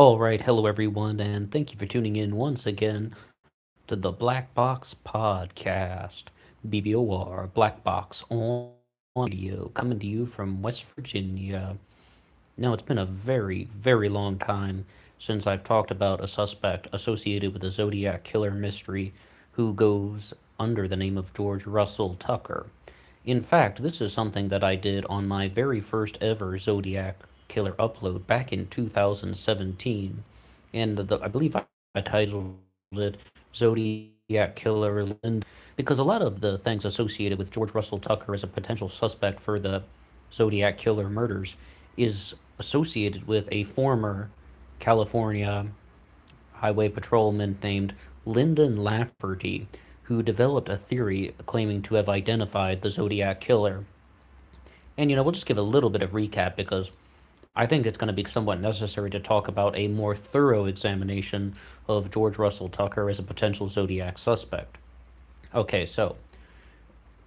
All right, hello everyone, and thank you for tuning in once again to the Black Box Podcast, BBOR Black Box on Radio, coming to you from West Virginia. Now, it's been a very, very long time since I've talked about a suspect associated with the Zodiac Killer mystery who goes under the name of George Russell Tucker. In fact, this is something that I did on my very first ever Zodiac Killer upload back in 2017, and I believe I titled it Zodiac Killer Lyndon, because a lot of the things associated with George Russell Tucker as a potential suspect for the Zodiac Killer murders is associated with a former California highway patrolman named Lyndon Lafferty, who developed a theory claiming to have identified the Zodiac Killer. And, we'll just give a little bit of recap because I think it's going to be somewhat necessary to talk about a more thorough examination of George Russell Tucker as a potential Zodiac suspect. Okay, so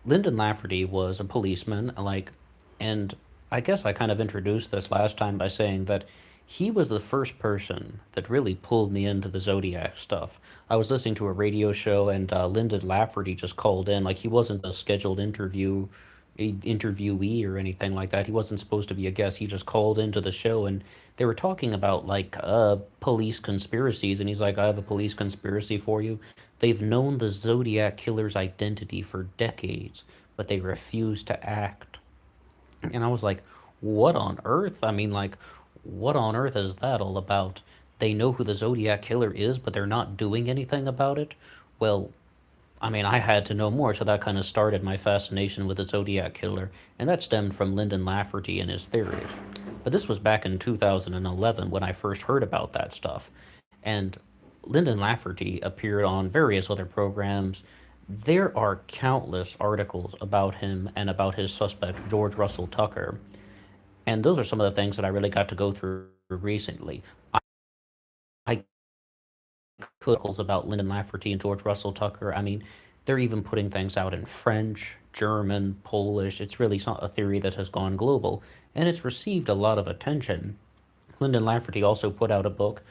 Lyndon Lafferty was a policeman, and I guess I kind of introduced this last time by saying that he was the first person that really pulled me into the Zodiac stuff. I was listening to a radio show, and Lyndon Lafferty just called in. Like, he wasn't a scheduled interviewee or anything like that. He wasn't supposed to be a guest. He just called into the show, and they were talking about police conspiracies. And he's like, "I have a police conspiracy for you. They've known the Zodiac killer's identity for decades, but they refuse to act." And I was like, "What on earth?" I mean, like, what on earth is that all about? They know who the Zodiac killer is, but they're not doing anything about it. Well, I mean, I had to know more, so that kind of started my fascination with the Zodiac Killer, and that stemmed from Lyndon Lafferty and his theories. But this was back in 2011 when I first heard about that stuff. And Lyndon Lafferty appeared on various other programs. There are countless articles about him and about his suspect, George Russell Tucker. And those are some of the things that I really got to go through recently. I could about Lyndon Lafferty and George Russell Tucker. I mean, they're even putting things out in French, German, Polish. It's really a theory that has gone global, and it's received a lot of attention. Lyndon Lafferty also put out a book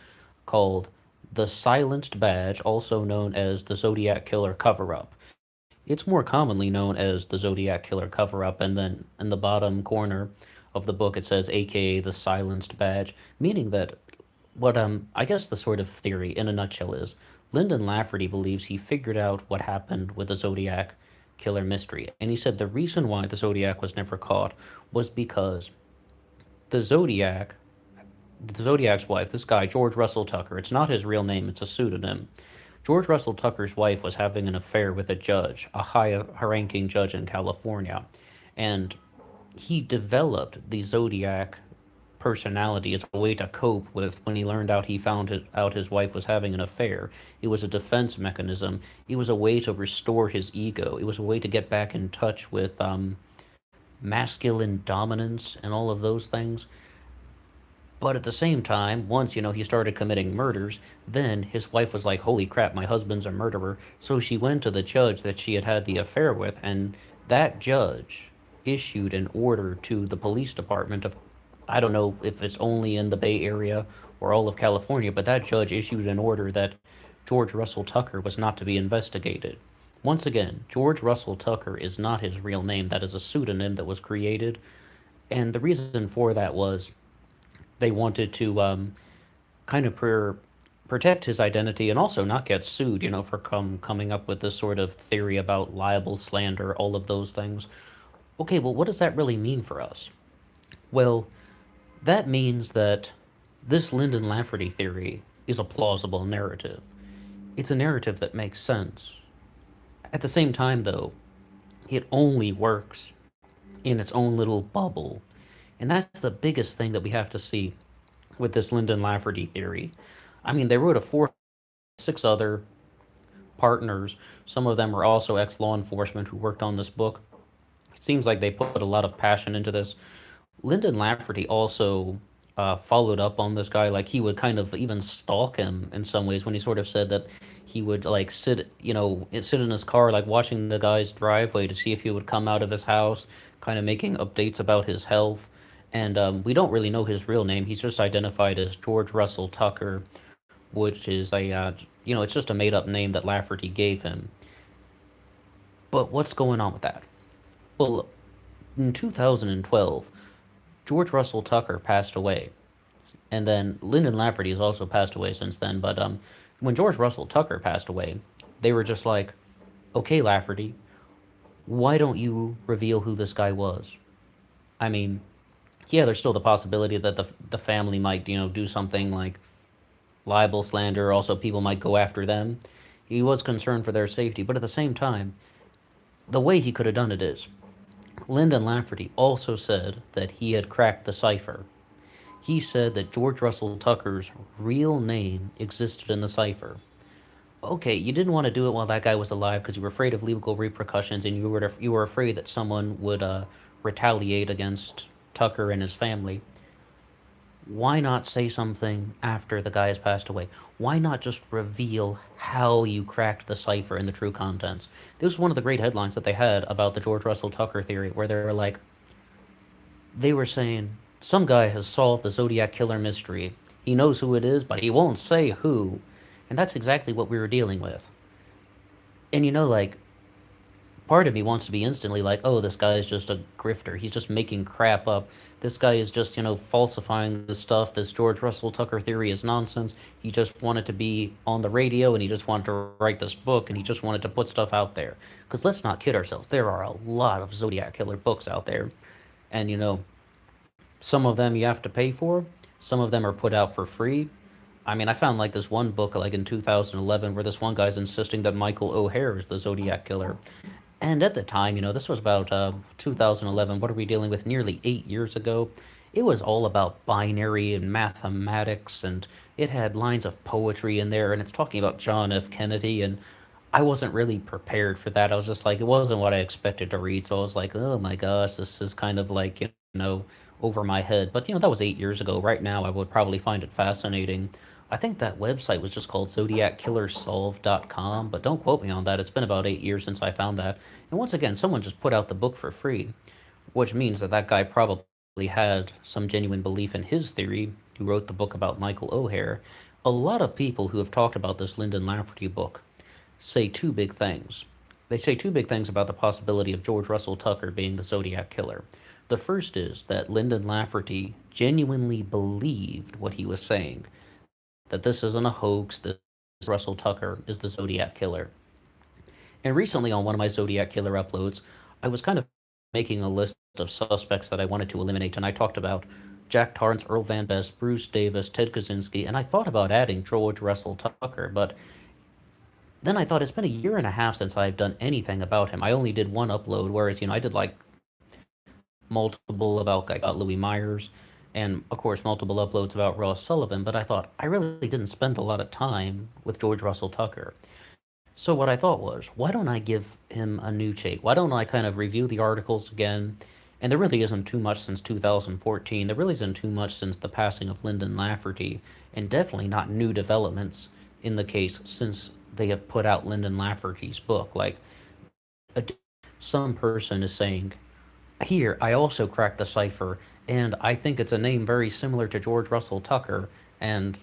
called The Silenced Badge, also known as the Zodiac Killer Cover-Up. It's more commonly known as the Zodiac Killer Cover-Up, and then in the bottom corner of the book it says aka the Silenced Badge, meaning that what I guess the sort of theory in a nutshell is Lyndon Lafferty believes he figured out what happened with the Zodiac killer mystery. And he said the reason why the Zodiac was never caught was because the Zodiac the Zodiac's wife, this guy George Russell Tucker, it's not his real name, it's a pseudonym. George Russell Tucker's wife was having an affair with a judge, a high-ranking judge in California, and he developed the Zodiac personality as a way to cope with when he learned out he found out his wife was having an affair. It was a defense mechanism. It was a way to restore his ego. It was a way to get back in touch with masculine dominance and all of those things. But at the same time, once, he started committing murders, then his wife was like, "Holy crap, my husband's a murderer." So she went to the judge that she had had the affair with, and that judge issued an order to the police department of, I don't know if it's only in the Bay Area or all of California, but that judge issued an order that George Russell Tucker was not to be investigated. Once again, George Russell Tucker is not his real name. That is a pseudonym that was created. And the reason for that was they wanted to kind of protect his identity and also not get sued, for coming up with this sort of theory about libel, slander, all of those things. Okay, well, what does that really mean for us? Well, that means that this Lyndon Lafferty theory is a plausible narrative. It's a narrative that makes sense. At the same time, though, it only works in its own little bubble. And that's the biggest thing that we have to see with this Lyndon Lafferty theory. I mean, they wrote a 6 other partners. Some of them are also ex-law enforcement who worked on this book. It seems like they put a lot of passion into this. Lyndon Lafferty also followed up on this guy. Like, he would kind of even stalk him in some ways when he sort of said that he would sit in his car, like watching the guy's driveway to see if he would come out of his house, kind of making updates about his health. And we don't really know his real name. He's just identified as George Russell Tucker, which is it's just a made up name that Lafferty gave him. But what's going on with that? Well, in 2012, George Russell Tucker passed away. And then Lyndon Lafferty has also passed away since then. But when George Russell Tucker passed away, they were just like, okay, Lafferty, why don't you reveal who this guy was? I mean, yeah, there's still the possibility that the family might, do something like libel, slander. Also, people might go after them. He was concerned for their safety, but at the same time, the way he could have done it is Lyndon Lafferty also said that he had cracked the cipher. He said that George Russell Tucker's real name existed in the cipher. Okay, you didn't want to do it while that guy was alive because you were afraid of legal repercussions and you were afraid that someone would retaliate against Tucker and his family. Why not say something after the guy has passed away? Why not just reveal how you cracked the cipher and the true contents? This was one of the great headlines that they had about the George Russell Tucker theory, where they were like, they were saying, some guy has solved the Zodiac Killer mystery. He knows who it is, but he won't say who. And that's exactly what we were dealing with. And like, part of me wants to be instantly like, oh, this guy is just a grifter. He's just making crap up. This guy is just, falsifying the stuff. This George Russell Tucker theory is nonsense. He just wanted to be on the radio and he just wanted to write this book and he just wanted to put stuff out there. Because let's not kid ourselves. There are a lot of Zodiac Killer books out there. And, some of them you have to pay for. Some of them are put out for free. I mean, I found like this one book like in 2011 where this one guy's insisting that Michael O'Hare is the Zodiac Killer. And at the time, this was about 2011. What are we dealing with? Nearly 8 years ago. It was all about binary and mathematics, and it had lines of poetry in there, and it's talking about John F. Kennedy, and I wasn't really prepared for that. I was just like, it wasn't what I expected to read, so I was like, oh my gosh, this is kind of like, over my head. But, that was 8 years ago. Right now, I would probably find it fascinating. I think that website was just called ZodiacKillerSolved.com, but don't quote me on that. It's been about 8 years since I found that. And once again, someone just put out the book for free, which means that that guy probably had some genuine belief in his theory, who wrote the book about Michael O'Hare. A lot of people who have talked about this Lyndon Lafferty book say two big things. They say two big things about the possibility of George Russell Tucker being the Zodiac Killer. The first is that Lyndon Lafferty genuinely believed what he was saying, that this isn't a hoax, this Russell Tucker is the Zodiac Killer. And recently on one of my Zodiac Killer uploads, I was kind of making a list of suspects that I wanted to eliminate, and I talked about Jack Torrance, Earl Van Best, Bruce Davis, Ted Kaczynski, and I thought about adding George Russell Tucker, but then I thought it's been a year and a half since I've done anything about him. I only did one upload, whereas, I did like multiple about Louis Myers, and of course multiple uploads about Ross Sullivan, but I thought I really didn't spend a lot of time with George Russell Tucker. So what I thought was, why don't I give him a new take? Why don't I kind of review the articles again? And there really isn't too much since 2014. There really isn't too much since the passing of Lyndon Lafferty, and definitely not new developments in the case since they have put out Lyndon Lafferty's book. Like, some person is saying, here, I also cracked the cipher, and I think it's a name very similar to George Russell Tucker, and,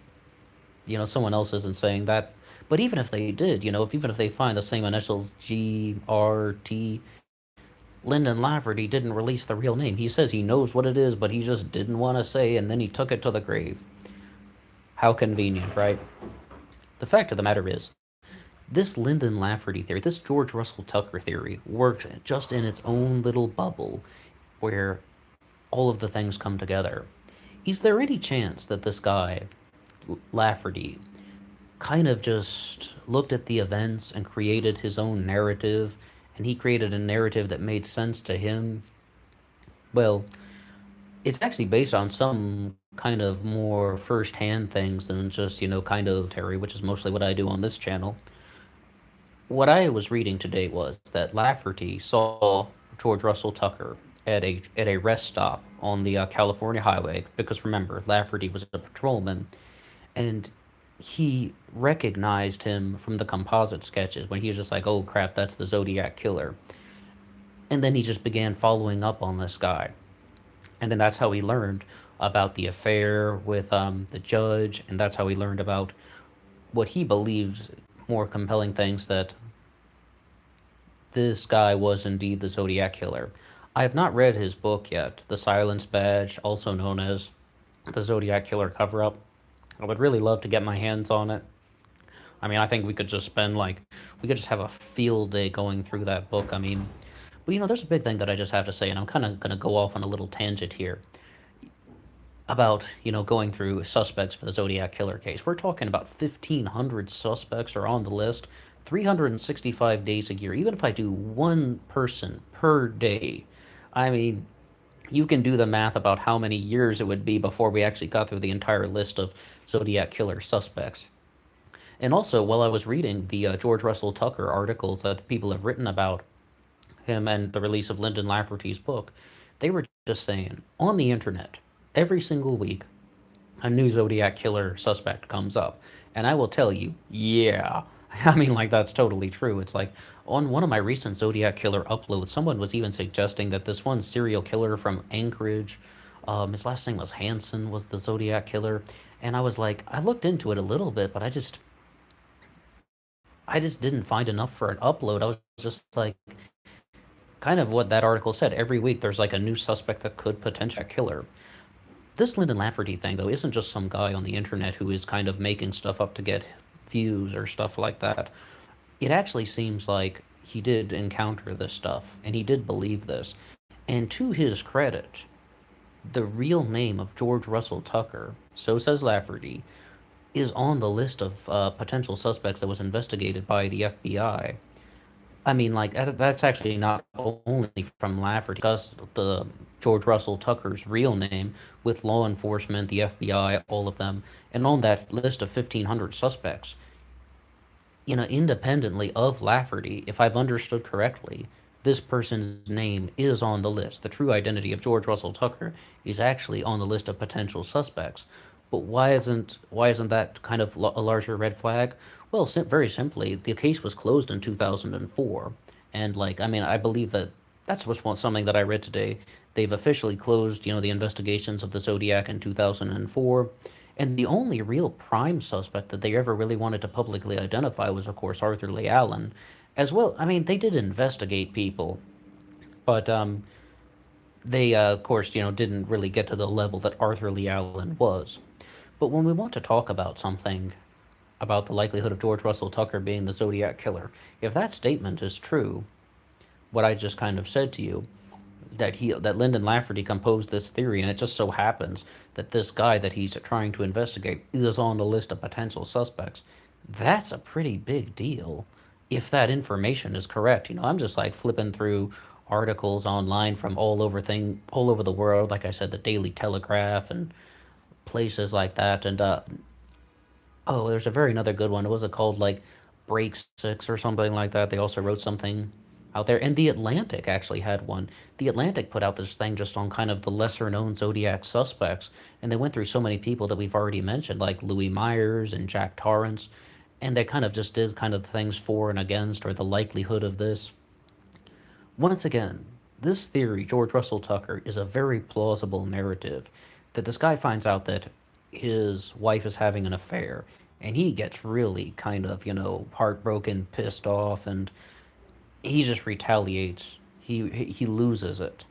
someone else isn't saying that. But even if they did, even if they find the same initials, GRT, Lyndon Lafferty didn't release the real name. He says he knows what it is, but he just didn't want to say, and then he took it to the grave. How convenient, right? The fact of the matter is, this Lyndon Lafferty theory, this George Russell Tucker theory, works just in its own little bubble where all of the things come together. Is there any chance that this guy, Lafferty, kind of just looked at the events and created his own narrative, and he created a narrative that made sense to him? Well, it's actually based on some kind of more first-hand things than just, kind of Terry, which is mostly what I do on this channel. What I was reading today was that Lafferty saw George Russell Tucker at a rest stop on the California highway, because remember, Lafferty was a patrolman, and he recognized him from the composite sketches when he was just like, oh crap, that's the Zodiac Killer. And then he just began following up on this guy. And then that's how he learned about the affair with the judge, and that's how he learned about what he believes more compelling things, that this guy was indeed the Zodiac Killer. I have not read his book yet, The Silence Badge, also known as The Zodiac Killer Cover Up. I would really love to get my hands on it. I mean, I think we could just spend like, we could just have a field day going through that book. I mean, but there's a big thing that I just have to say, and I'm kind of going to go off on a little tangent here about, going through suspects for the Zodiac Killer case. We're talking about 1,500 suspects are on the list, 365 days a year. Even if I do one person per day, I mean, you can do the math about how many years it would be before we actually got through the entire list of Zodiac Killer suspects. And also, while I was reading the George Russell Tucker articles that people have written about him and the release of Lyndon Lafferty's book, they were just saying on the internet, every single week, a new Zodiac Killer suspect comes up. And I will tell you, yeah. I mean, like, that's totally true. It's like on one of my recent Zodiac Killer uploads, someone was even suggesting that this one serial killer from Anchorage, his last name was Hansen, was the Zodiac Killer. And I was like, I looked into it a little bit, but I just didn't find enough for an upload. I was just like, kind of what that article said. Every week there's like a new suspect that could potentially be a killer. This Lyndon Lafferty thing, though, isn't just some guy on the internet who is kind of making stuff up to get views or stuff like that. It actually seems like he did encounter this stuff, and he did believe this. And to his credit, the real name of George Russell Tucker, so says Lafferty, is on the list of potential suspects that was investigated by the FBI. I mean, like, that's actually not only from Lafferty, because the George Russell Tucker's real name with law enforcement, the FBI, all of them, and on that list of 1,500 suspects, independently of Lafferty, if I've understood correctly, this person's name is on the list. The true identity of George Russell Tucker is actually on the list of potential suspects. But why isn't that kind of a larger red flag? Well, very simply, the case was closed in 2004, and like, I mean, I believe that that's something that I read today. They've officially closed, the investigations of the Zodiac in 2004, and the only real prime suspect that they ever really wanted to publicly identify was, of course, Arthur Lee Allen. As well, I mean, they did investigate people, but they, of course, didn't really get to the level that Arthur Lee Allen was. But when we want to talk about something about the likelihood of George Russell Tucker being the Zodiac Killer, if that statement is true, what I just kind of said to you, that Lyndon Lafferty composed this theory, and it just so happens that this guy that he's trying to investigate is on the list of potential suspects. That's a pretty big deal. If that information is correct, I'm just like flipping through articles online from all over the world. Like I said, the Daily Telegraph and places like that, and oh, there's a very another good one. Was it called like Break Six or something like that? They also wrote something out there, and the Atlantic actually had one. The Atlantic put out this thing just on kind of the lesser known Zodiac suspects, and they went through so many people that we've already mentioned, like Louis Myers and Jack Torrance, and they kind of just did kind of things for and against, or the likelihood of this. Once again, this theory, George Russell Tucker, is a very plausible narrative. That this guy finds out that his wife is having an affair, and he gets really kind of, heartbroken, pissed off, and he just retaliates. He loses it.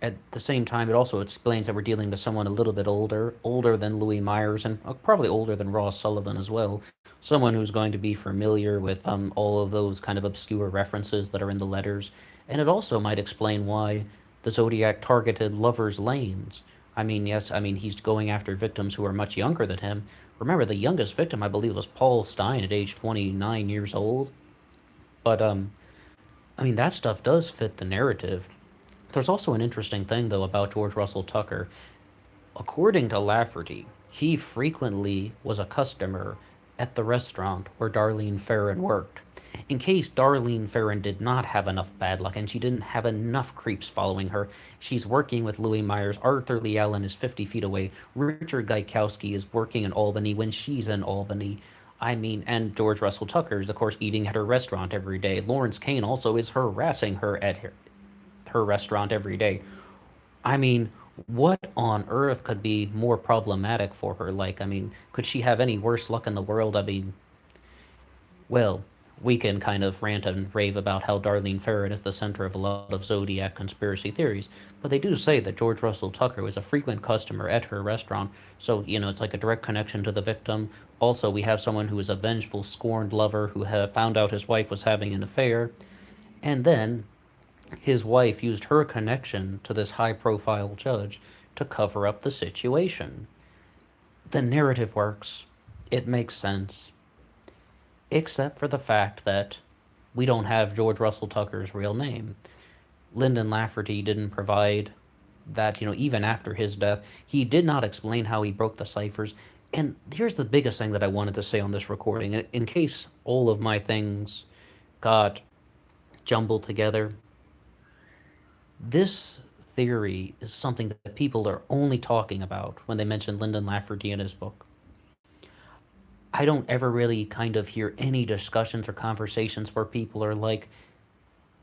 At the same time, it also explains that we're dealing with someone a little bit older than Louis Myers, and probably older than Ross Sullivan as well. Someone who's going to be familiar with all of those kind of obscure references that are in the letters. And it also might explain why the Zodiac targeted lovers' lanes. I mean, yes, I mean, he's going after victims who are much younger than him. Remember, the youngest victim, I believe, was Paul Stein at age 29 years old. But, I mean, that stuff does fit the narrative. There's also an interesting thing, though, about George Russell Tucker. According to Lafferty, he frequently was a customer at the restaurant where Darlene Ferrin worked. In case Darlene Ferrin did not have enough bad luck and she didn't have enough creeps following her, she's working with Louis Myers. Arthur Lee Allen is 50 feet away. Richard Gaikowski is working in Albany when she's in Albany. I mean, and George Russell Tucker is, of course, eating at her restaurant every day. Lawrence Kane also is harassing her at her restaurant every day. I mean, What on earth could be more problematic for her? Like, I mean, could she have any worse luck in the world? I mean, well, we can kind of rant and rave about how Darlene Ferrin is the center of a lot of Zodiac conspiracy theories, but they do say that George Russell Tucker was a frequent customer at her restaurant, so, it's like a direct connection to the victim. Also, we have someone who is a vengeful, scorned lover who had found out his wife was having an affair, and then his wife used her connection to this high profile judge to cover up the situation. The narrative works. It makes sense. Except for the fact that we don't have George Russell Tucker's real name. Lyndon Lafferty didn't provide that, even after his death. He did not explain how he broke the ciphers. And here's the biggest thing that I wanted to say on this recording, in case all of my things got jumbled together. This theory is something that people are only talking about when they mention Lyndon Lafferty in his book. I don't ever really kind of hear any discussions or conversations where people are like,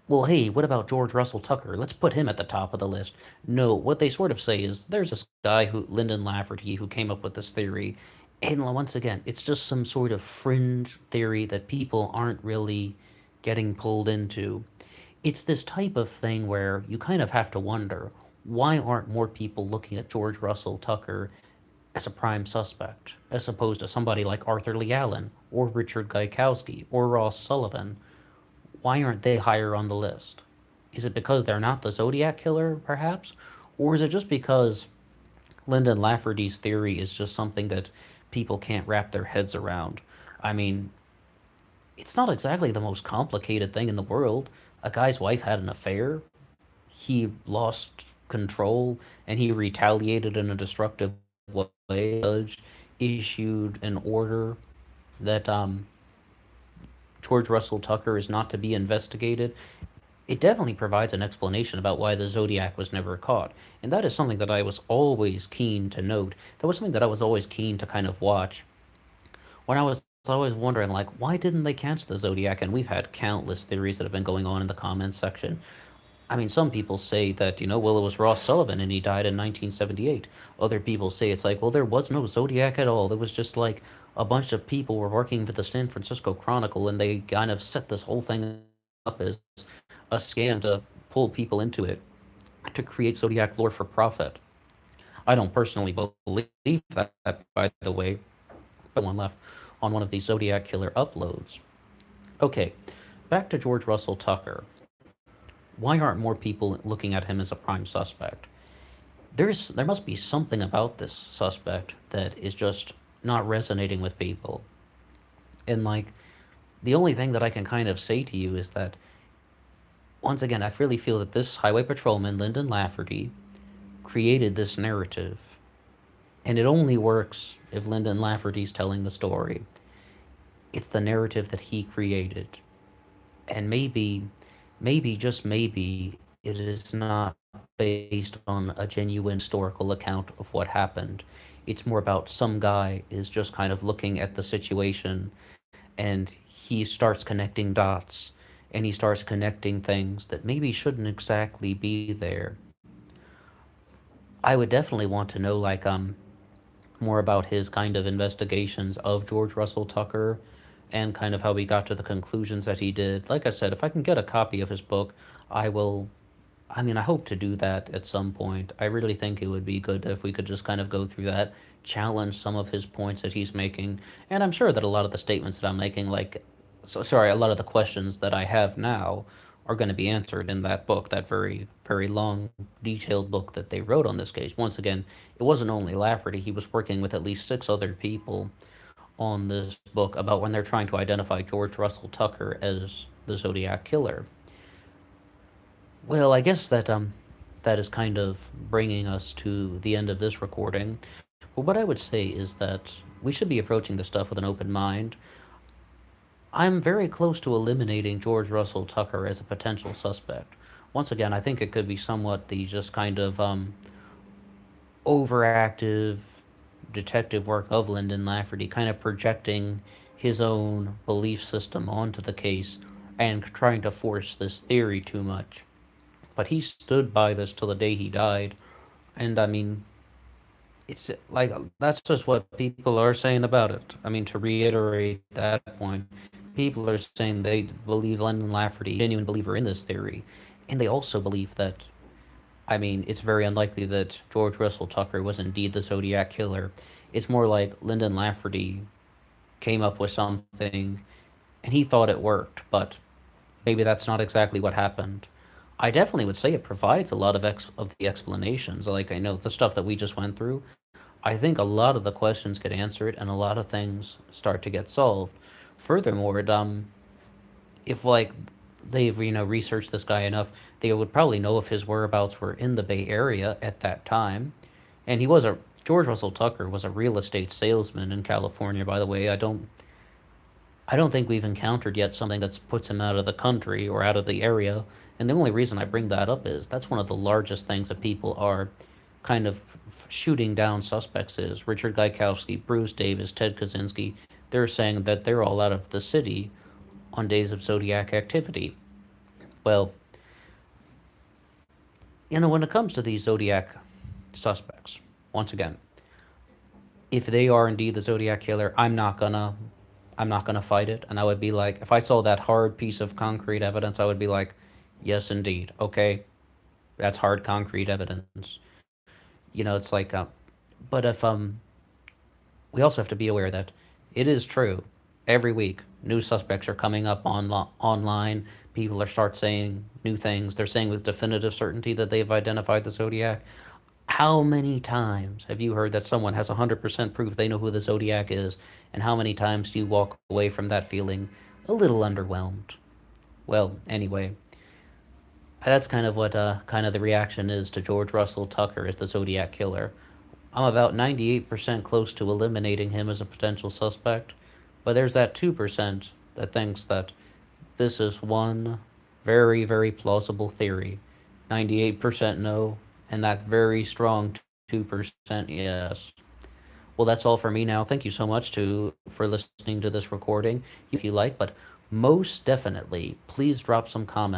well, hey, what about George Russell Tucker? Let's put him at the top of the list. No, what they sort of say is there's this guy, Lyndon Lafferty, who came up with this theory. And once again, it's just some sort of fringe theory that people aren't really getting pulled into. It's this type of thing where you kind of have to wonder, why aren't more people looking at George Russell Tucker as a prime suspect, as opposed to somebody like Arthur Lee Allen, or Richard Gaikowski, or Ross Sullivan? Why aren't they higher on the list? Is it because they're not the Zodiac Killer, perhaps? Or is it just because Lyndon Lafferty's theory is just something that people can't wrap their heads around? I mean, it's not exactly the most complicated thing in the world. A guy's wife had an affair, he lost control, and he retaliated in a destructive way. The judge issued an order that George Russell Tucker is not to be investigated. It definitely provides an explanation about why the Zodiac was never caught. And that is something that I was always keen to note. That was something that I was always keen to kind of watch. When I was always wondering, like, why didn't they catch the Zodiac? And we've had countless theories that have been going on in the comments section. I mean, some people say that, well, it was Ross Sullivan and he died in 1978. Other people say it's like, well, there was no Zodiac at all. There was just like a bunch of people were working for the San Francisco Chronicle and they kind of set this whole thing up as a scam to pull people into it to create Zodiac lore for profit. I don't personally believe that, by the way, but one left on one of these Zodiac Killer uploads. Okay, back to George Russell Tucker. Why aren't more people looking at him as a prime suspect? There must be something about this suspect that is just not resonating with people. And like the only thing that I can kind of say to you is that once again, I really feel that this highway patrolman, Lyndon Lafferty, created this narrative. And it only works if Lyndon Lafferty's telling the story. It's the narrative that he created. And maybe, just maybe, it is not based on a genuine historical account of what happened. It's more about some guy is just kind of looking at the situation and he starts connecting dots and he starts connecting things that maybe shouldn't exactly be there. I would definitely want to know like more about his kind of investigations of George Russell Tucker and kind of how he got to the conclusions that he did. Like I said, if I can get a copy of his book, I will. I mean, I hope to do that at some point. I really think it would be good if we could just kind of go through that, challenge some of his points that he's making, and I'm sure that a lot of the statements that I'm making, a lot of the questions that I have now are going to be answered in that book, that very, very long, detailed book that they wrote on this case. Once again, it wasn't only Lafferty, he was working with at least 6 other people on this book about when they're trying to identify George Russell Tucker as the Zodiac Killer. Well, I guess that is kind of bringing us to the end of this recording. But what I would say is that we should be approaching this stuff with an open mind. I'm very close to eliminating George Russell Tucker as a potential suspect. Once again, I think it could be somewhat the just kind of overactive detective work of Lyndon Lafferty, kind of projecting his own belief system onto the case and trying to force this theory too much. But he stood by this till the day he died. And I mean, it's like that's just what people are saying about it. I mean, to reiterate that point, people are saying they believe Lyndon Lafferty, genuine believer in this theory, and they also believe that. I mean, it's very unlikely that George Russell Tucker was indeed the Zodiac killer. It's more like Lyndon Lafferty came up with something and he thought it worked, but maybe that's not exactly what happened. I definitely would say it provides a lot of the explanations. Like I know the stuff that we just went through. I think a lot of the questions get answered and a lot of things start to get solved. Furthermore, if like they've researched this guy enough, they would probably know if his whereabouts were in the Bay Area at that time. And he was a George Russell Tucker was a real estate salesman in California, by the way. I don't think we've encountered yet something that puts him out of the country or out of the area. And the only reason I bring that up is that's one of the largest things that people are kind of shooting down suspects is Richard Gaikowski, Bruce Davis, Ted Kaczynski. They're saying that they're all out of the city on days of Zodiac activity. Well, when it comes to these Zodiac suspects, once again, if they are indeed the Zodiac killer, I'm not gonna fight it, and I would be like, if I saw that hard piece of concrete evidence, I would be like, yes, indeed, okay, that's hard concrete evidence. It's like, but if we also have to be aware that it is true. Every week, new suspects are coming up online. People are start saying new things. They're saying with definitive certainty that they've identified the Zodiac. How many times have you heard that someone has 100% proof they know who the Zodiac is? And how many times do you walk away from that feeling a little underwhelmed? Well, anyway, that's kind of what kind of the reaction is to George Russell Tucker as the Zodiac Killer. I'm about 98% close to eliminating him as a potential suspect, but there's that 2% that thinks that this is one very, very plausible theory. 98% no, and that very strong 2% yes. Well, that's all for me now. Thank you so much for listening to this recording. If you like, but most definitely, please drop some comments